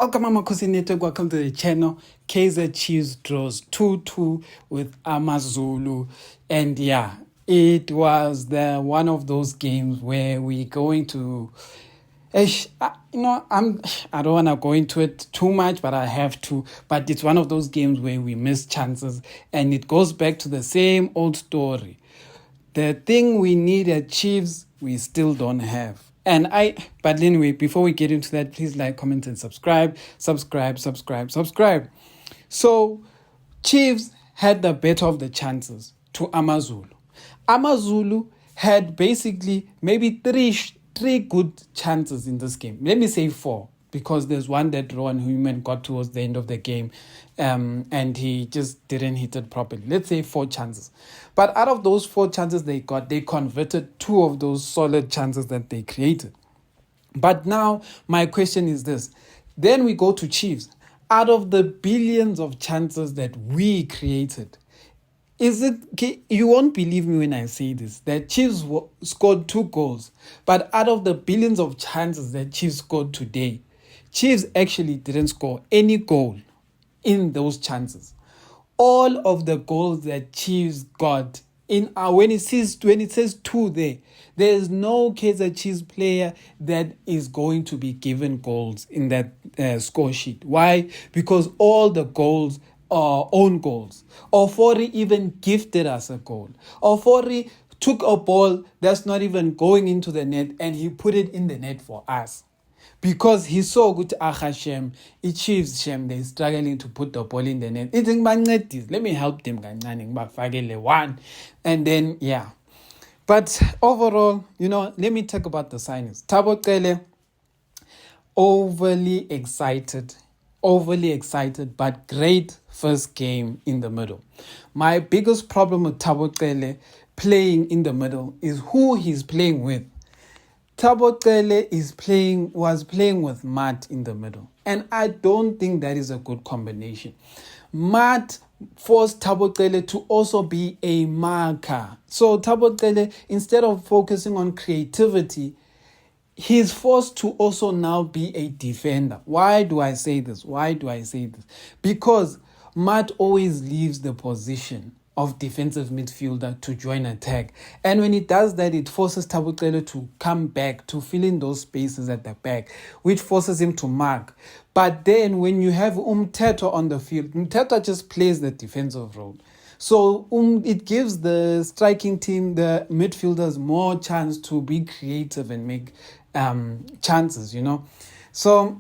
Welcome, Amakhosi Network. Welcome to the channel. Kaizer Chiefs draws 2-2 with AmaZulu. And yeah, it was one of those games where we're going to... I don't want to go into it too much, but I have to. But it's one of those games where we miss chances. And it goes back to the same old story. The thing we need at Chiefs, we still don't have. But anyway, before we get into that, please like, comment, and subscribe. Subscribe. So, Chiefs had the better of the chances to AmaZulu. AmaZulu had basically maybe three good chances in this game. Let me say 4, because there's one that Rowan Human got towards the end of the game, and he just didn't hit it properly. Let's say 4 chances. But out of those 4 chances they got, they converted 2 of those solid chances that they created. But now my question is this. Then we go to Chiefs. Out of the billions of chances that we created, you won't believe me when I say this, that Chiefs scored 2 goals. But out of the billions of chances that Chiefs scored today, Chiefs actually didn't score any goal in those chances. All of the goals that Chiefs got when it says 2 there is no Kaizer Chiefs player that is going to be given goals in that score sheet. Why? Because all the goals are own goals. Ofori even gifted us a goal. Ofori took a ball that's not even going into the net and he put it in the net for us. Because he saw good Shem, Chiefs Shem, they're struggling to put the ball in the net. Let me help them. One. And then, yeah. But overall, let me talk about the signings. Thabo Cele, overly excited, but great first game in the middle. My biggest problem with Thabo Cele playing in the middle is who he's playing with. Thabo Cele was playing with Maart in the middle. And I don't think that is a good combination. Maart forced Thabo Cele to also be a marker. So Thabo Cele, instead of focusing on creativity, he's forced to also now be a defender. Why do I say this? Because Maart always leaves the position of defensive midfielder to join attack. And when he does that, it forces Thabo Cele to come back, to fill in those spaces at the back, which forces him to mark. But then when you have Umthetho on the field, Umthetho just plays the defensive role. So it gives the striking team, the midfielders, more chance to be creative and make chances, So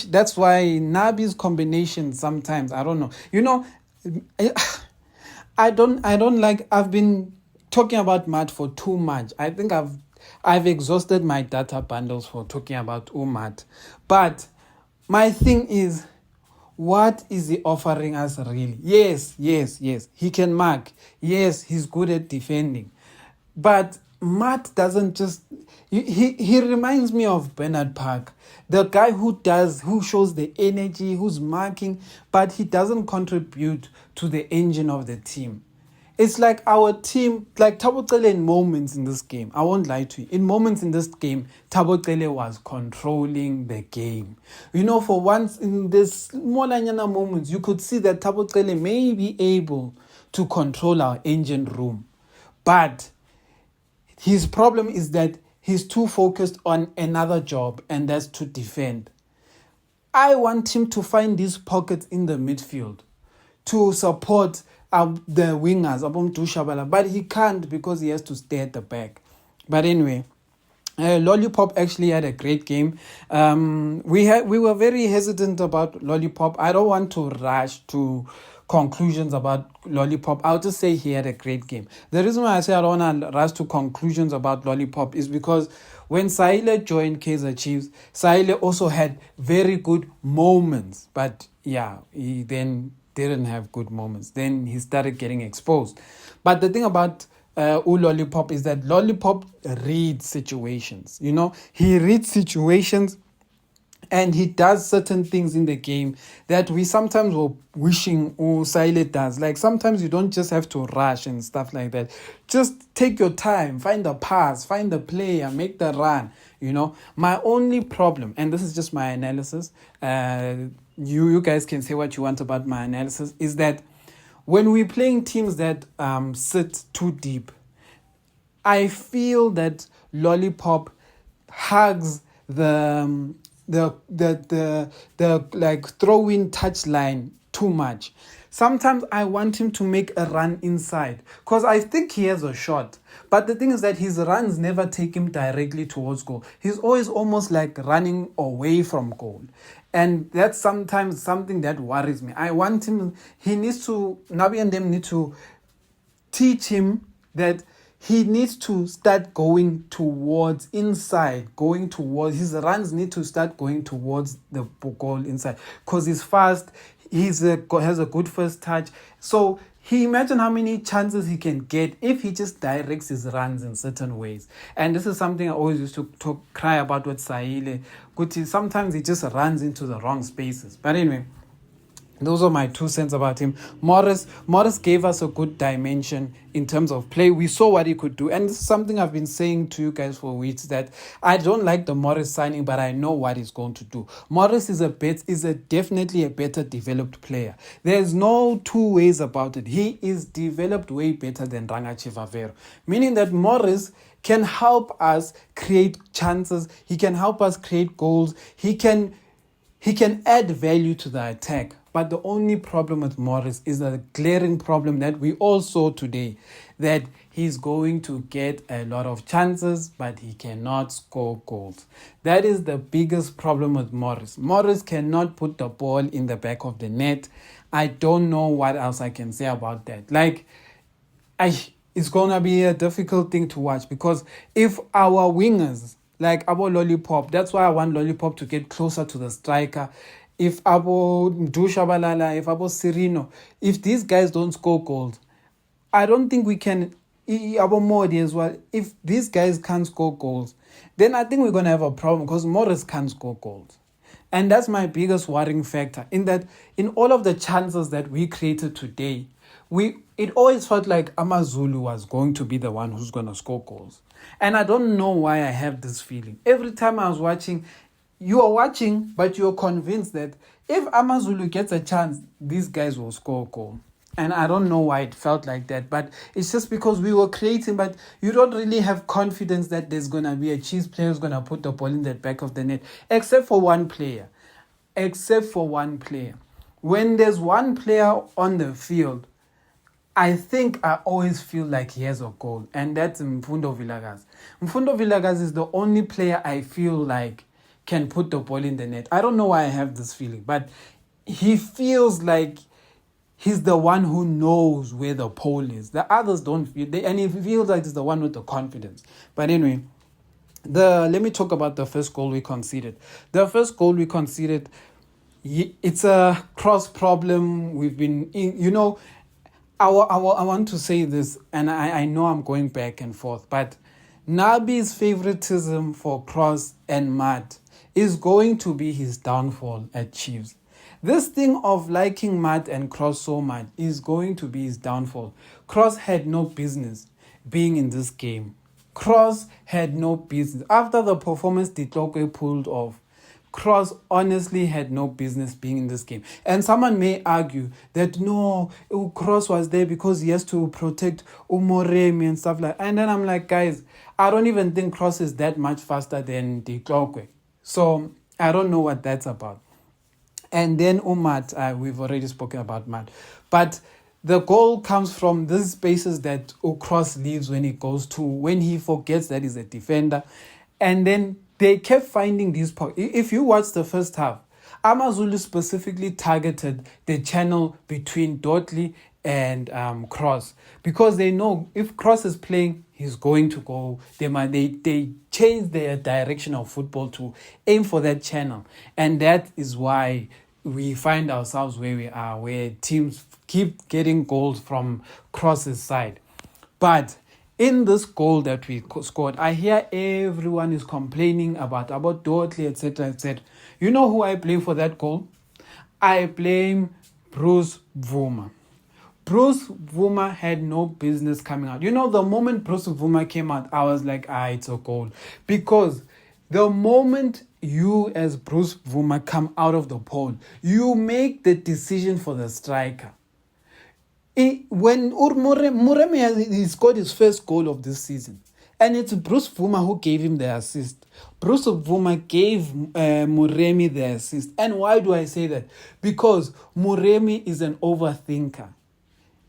that's why Nabi's combination sometimes, I don't know. I've been talking about Maart for too much. I think I've exhausted my data bundles for talking about Maart. But my thing is, what is he offering us really? Yes. He can mark. Yes, he's good at defending. But Maart doesn't just... He reminds me of Bernard Park, the guy who shows the energy, who's marking, but he doesn't contribute to the engine of the team. It's like our team, like Thabo Cele in moments in this game. I won't lie to you. In moments in this game, Thabo Cele was controlling the game. For once in this small moments, you could see that Thabo Cele may be able to control our engine room. But his problem is that he's too focused on another job, and that's to defend. I want him to find these pockets in the midfield to support the wingers, but he can't because he has to stay at the back. But anyway, Lollipop actually had a great game. We were very hesitant about Lollipop. I don't want to rush to conclusions about Lollipop. I'll just say he had a great game. The reason why I say I don't want to rush to conclusions about Lollipop is because when Sahile joined Kaizer Chiefs, Sahile also had very good moments. But yeah, he then didn't have good moments. Then he started getting exposed. But the thing about Lollipop is that Lollipop reads situations. He reads situations And he does certain things in the game that we sometimes were wishing Saile does. Like sometimes you don't just have to rush and stuff like that. Just take your time, find the pass, find the player, make the run. My only problem, and this is just my analysis, you guys can say what you want about my analysis, is that when we're playing teams that sit too deep, I feel that Lollipop hugs the like throw-in touchline too much. Sometimes I want him to make a run inside because I think he has a shot. But the thing is that his runs never take him directly towards goal. He's always almost like running away from goal. And that's sometimes something that worries me. Nabi and them need to teach him that he needs to start going towards inside, his runs need to start going towards the goal inside because he's fast, has a good first touch. So imagine how many chances he can get if he just directs his runs in certain ways. And this is something I always used to cry about with Saile. Sometimes he just runs into the wrong spaces. But anyway, those are my 2 cents about him. Morris gave us a good dimension in terms of play. We saw what he could do. And this is something I've been saying to you guys for weeks, that I don't like the Morris signing, but I know what he's going to do. Morris is definitely a better developed player. There's no two ways about it. He is developed way better than Rangachi Vavero. Meaning that Morris can help us create chances. He can help us create goals. He can add value to the attack. But the only problem with Morris is a glaring problem that we all saw today, that he's going to get a lot of chances, but he cannot score goals. That is the biggest problem with Morris. Morris cannot put the ball in the back of the net. I don't know what else I can say about that. It's going to be a difficult thing to watch, because if our wingers, like Abo Lollipop, that's why I want Lollipop to get closer to the striker. If Abo Dushabalala, if Abo Serino, if these guys don't score goals, I don't think we can. Abo Modi as well. If these guys can't score goals, then I think we're going to have a problem, because Morris can't score goals. And that's my biggest worrying factor, in that in all of the chances that we created today, it always felt like AmaZulu was going to be the one who's going to score goals. And I don't know why I have this feeling. Every time I was watching, you are watching, but you're convinced that if AmaZulu gets a chance, these guys will score a goal. And I don't know why it felt like that, but it's just because we were creating, but you don't really have confidence that there's going to be a Chiefs player who's going to put the ball in the back of the net, except for one player. When there's one player on the field, I always feel like he has a goal, and that's Mfundo Villagaz. Mfundo Villagaz is the only player I feel like can put the ball in the net. I don't know why I have this feeling, but he feels like he's the one who knows where the pole is. The others don't feel, and he feels like he's the one with the confidence. But anyway, let me talk about the first goal we conceded. The first goal we conceded, it's a cross problem. We've been I want to say this, and I know I'm going back and forth, but Nabi's favoritism for Cross and Maart is going to be his downfall at Chiefs. This thing of liking Maart and Cross so much is going to be his downfall. Cross had no business being in this game. Cross had no business. After the performance Ditloke pulled off, Cross honestly had no business being in this game. And someone may argue that no, Cross was there because he has to protect Umoremi and stuff like that. And then I'm like, guys, I don't even think Cross is that much faster than Ditloke. So I don't know what that's about. And then Maart, we've already spoken about Maart. But the goal comes from these spaces that Cross leaves when he forgets that he's a defender. And then they kept finding these pockets. If you watch the first half, AmaZulu specifically targeted the channel between Dotley and Cross, because they know if Cross is playing, he's going to go. They change their direction of football to aim for that channel, and that is why we find ourselves where we are, where teams keep getting goals from Cross's side. But in this goal that we scored, I hear everyone is complaining about Dudley, etc., etc. You know who I blame for that goal? I blame Bruce Vuma. Bruce Vuma had no business coming out. You know, the moment Bruce Vuma came out, I was like, it's a goal. Because the moment you as Bruce Vuma come out of the pole, you make the decision for the striker. When Muremi he scored his first goal of this season, and it's Bruce Vuma who gave him the assist. Bruce Vuma gave Muremi the assist. And why do I say that? Because Muremi is an overthinker.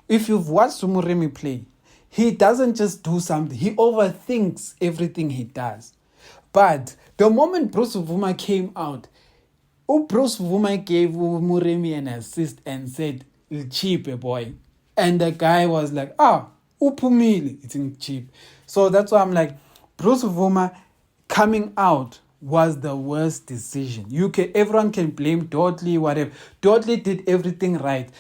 If you've watched Muremi play, he doesn't just do something. He overthinks everything he does. But the moment Bruce Vuma came out, Bruce Vuma gave Muremi an assist and said, cheap, boy. And the guy was like, upumili, it's cheap. So that's why I'm like, Bruce Vuma coming out was the worst decision. Everyone can blame Dudley, whatever. Dudley did everything right.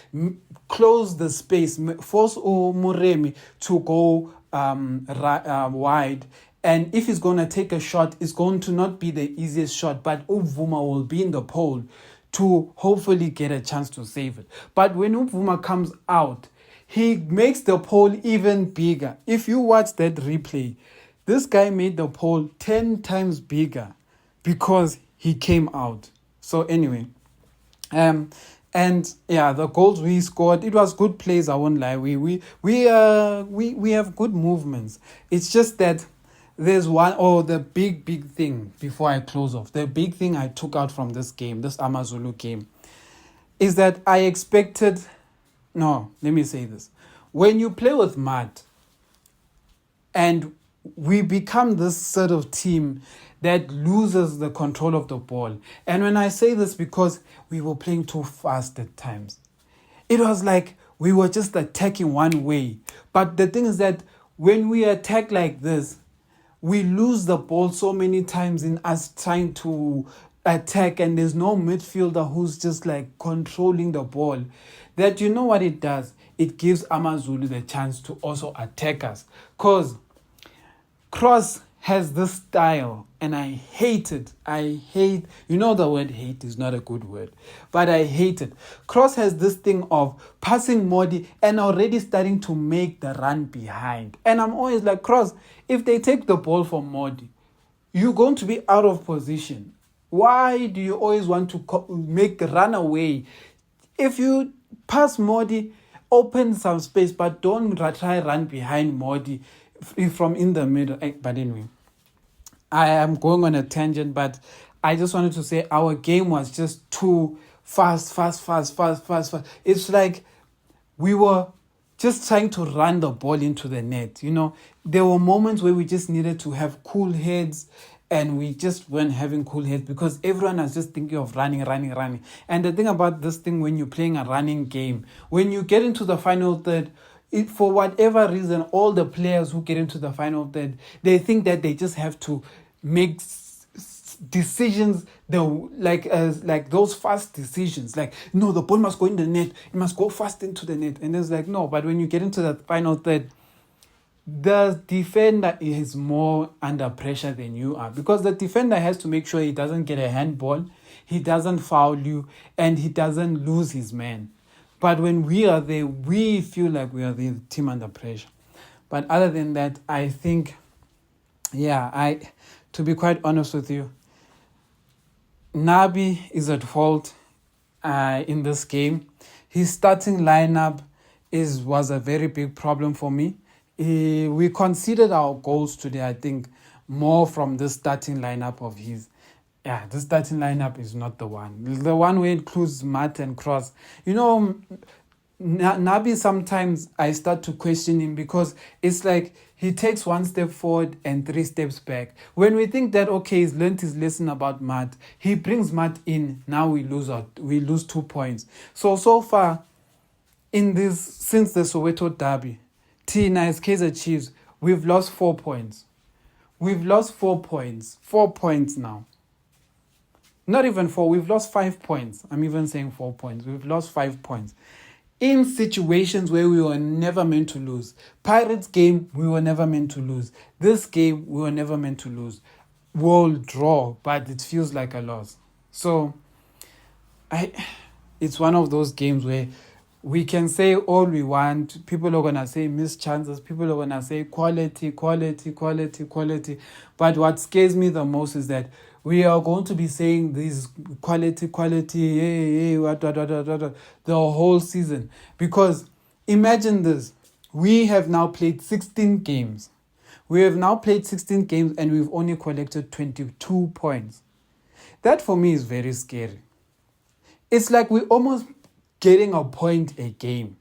Close the space, force Muremi to go wide. And if he's going to take a shot, it's going to not be the easiest shot, but Vuma will be in the pole to hopefully get a chance to save it. But when Vuma comes out, he makes the pole even bigger. If you watch that replay, this guy made the pole 10 times bigger because he came out. So anyway, the goals we scored, it was good plays, I won't lie. We have good movements. It's just that there's the big thing before I close off. The big thing I took out from this game, this AmaZulu game, is that let me say this. When you play with Maart and we become this sort of team that loses the control of the ball. And when I say this, because we were playing too fast at times. It was like we were just attacking one way. But the thing is that when we attack like this, we lose the ball so many times in us trying to attack, and there's no midfielder who's just like controlling the ball. That you know what it does? It gives AmaZulu the chance to also attack us. Because Cross has this style, and I hate it. You know the word hate is not a good word, but I hate it. Cross has this thing of passing Modi and already starting to make the run behind. And I'm always like, Cross, if they take the ball from Modi, you're going to be out of position. Why do you always want to make the run away? If you pass Modi, open some space, but don't try run behind Modi from in the middle. But anyway, I am going on a tangent, but I just wanted to say our game was just too fast. It's like we were just trying to run the ball into the net. You know, there were moments where we just needed to have cool heads, and we just weren't having cool heads because everyone was just thinking of running. And the thing about this thing, when you're playing a running game, when you get into the final third, for whatever reason, all the players who get into the final third, they think that they just have to make decisions, like those fast decisions. Like, no, the ball must go in the net. It must go fast into the net. And it's like, no. But when you get into the final third, the defender is more under pressure than you are, because the defender has to make sure he doesn't get a handball, he doesn't foul you, and he doesn't lose his man. But when we are there, we feel like we are the team under pressure. But other than that, I think, to be quite honest with you, Nabi is at fault in this game. His starting lineup was a very big problem for me. We conceded our goals today, I think, more from this starting lineup of his. Yeah, this starting lineup is not the one. The one where it includes Maart and Cross. You know, Nabi, sometimes I start to question him because it's like he takes one step forward and 3 steps back. When we think that, okay, he's learned his lesson about Maart, he brings Maart in. Now we lose 2 points. So far, since the Soweto derby, Tina as Kaizer Chiefs, we've lost 4 points. We've lost 4 points. 4 points now. Not even 4. We've lost 5 points. I'm even saying 4 points. We've lost 5 points. in situations where we were never meant to lose. Pirates game, we were never meant to lose. This game, we were never meant to lose. We'll draw, but it feels like a loss. So it's one of those games where we can say all we want. People are going to say missed chances. People are going to say quality. But what scares me the most is that we are going to be saying this quality, the whole season. Because imagine this. We have now played 16 games. And we've only collected 22 points. That for me is very scary. It's like we're almost getting a point a game.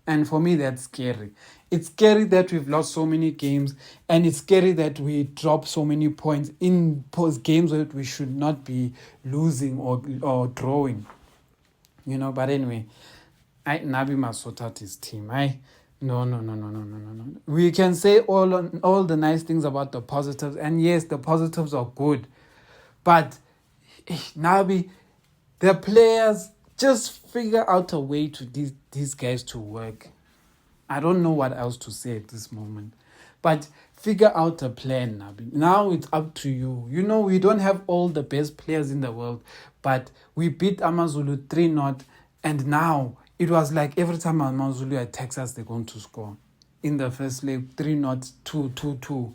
And for me, that's scary. It's scary that we've lost so many games, and it's scary that we drop so many points in games that we should not be losing or drawing. But anyway, Nabi must sort out his team. No. We can say all the nice things about the positives, and yes, the positives are good. But Nabi, the players, just figure out a way to these guys to work. I don't know what else to say at this moment. But figure out a plan, Nabi. Now it's up to you. We don't have all the best players in the world, but we beat AmaZulu 3-0, and now it was like every time AmaZulu attacks us, they're going to score. In the first leg, 3-0, 2-2.